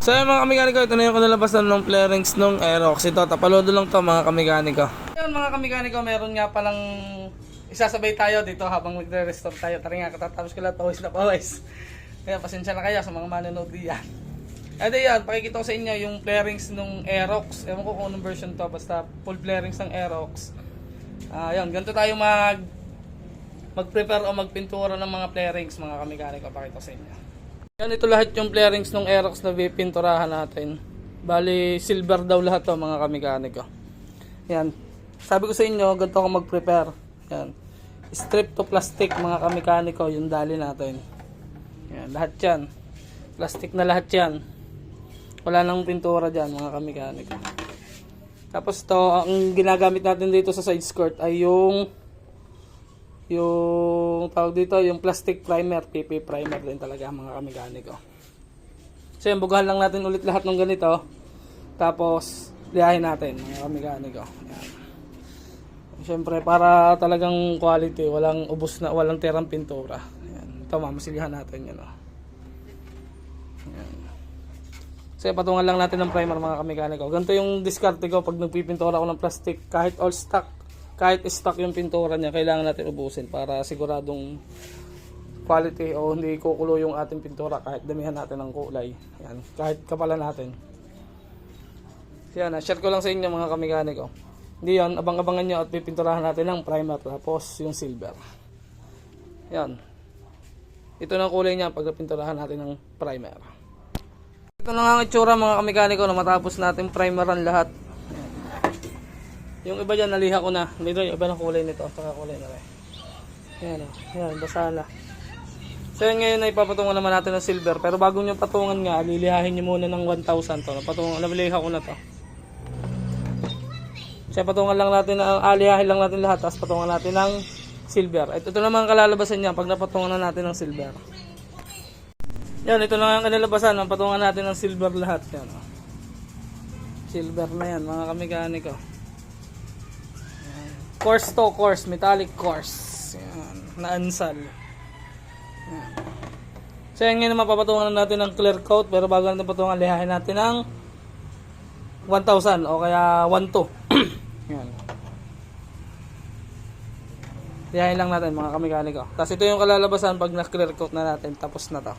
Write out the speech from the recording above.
So yun mga kamikaniko, ito na yung kinalabasan ng flarings ng Aerox. Ito, tapalodo lang to mga kamikaniko. Yun mga kamikaniko, meron nga palang isasabay tayo dito habang magre-restore tayo. Tara nga, katatapos ko lang pawis na pawis. Kaya pasensya na kayo sa mga manonood diyan. At yan, pakikita ko sa inyo yung flarings ng Aerox. Ewan ko kung anong version to, basta full flarings ng Aerox. Yun, ganito tayo mag-prepare o magpintura ng mga flarings mga kamikaniko. Pakita ko sa inyo. Yan, ito lahat yung flarings ng Aerox na pinturahan natin. Bali, silver daw lahat to mga kamikaniko. Yan. Sabi ko sa inyo, ganito ako mag-prepare. Yan. Strip to plastic mga kamikaniko, yung dali natin. Yan, lahat yan. Plastic na lahat yan. Wala nang pintura dyan mga kamikaniko. Tapos to, ang ginagamit natin dito sa side skirt ay yung tawag dito, yung plastic primer, PP primer din talaga mga kamikaniko. So yan, bugahan lang natin ulit lahat ng ganito. Tapos liyahin natin mga kamikaniko. Yan. Siyempre para talagang quality, walang ubos na, walang tirang pintura. Yan. Ito mamasilihan natin yan. Yan. So patungan lang natin ng primer mga kamikaniko. Ganito yung diskarte ko pag nagpipintura ako ng plastic, kahit all stock. Kahit stock yung pintura niya, kailangan natin ubusin para siguradong quality o hindi kukulo yung ating pintura kahit damihan natin ng kulay. Yan, kahit kapalan natin. So yan, share ko lang sa inyo mga kamikaniko. Hindi yan, abang-abangan nyo at pipinturahan natin ng primer tapos yung silver. Yan. Ito na kulay niya pag pinturahan natin ng primer. Ito na nga ang itsura mga kamikaniko na matapos natin primeran lahat. Yung iba dyan, naliha ko na. May iba na kulay nito. Saka kulay na rin. Yan o. Yan, basa na. So yan ngayon ay papatungan naman natin ng silver. Pero bago nyo patungan nga, lilihahin nyo muna ng 1,000 to. Naliha ko na to. So patungan lang natin, alihahin lang natin lahat. Tapos patungan natin ng silver. Ito naman ang kalalabasan niya pag napatungan na natin ng silver. Yan, ito na ang kalalabasan. Patungan natin ng silver lahat. Yan o. Silver na yan, mga kamikaniko. Coarse to, coarse, metallic coarse. Yan, na-ansal. Yan. So yan ngayon mapapatungan natin ng clear coat, pero bago natin patungan, lihahin natin ng 1,000 o kaya 1,2. Yan. Lihahin lang natin mga kamikaniko. Tapos ito yung kalalabasan pag na-clear coat na natin, tapos na to.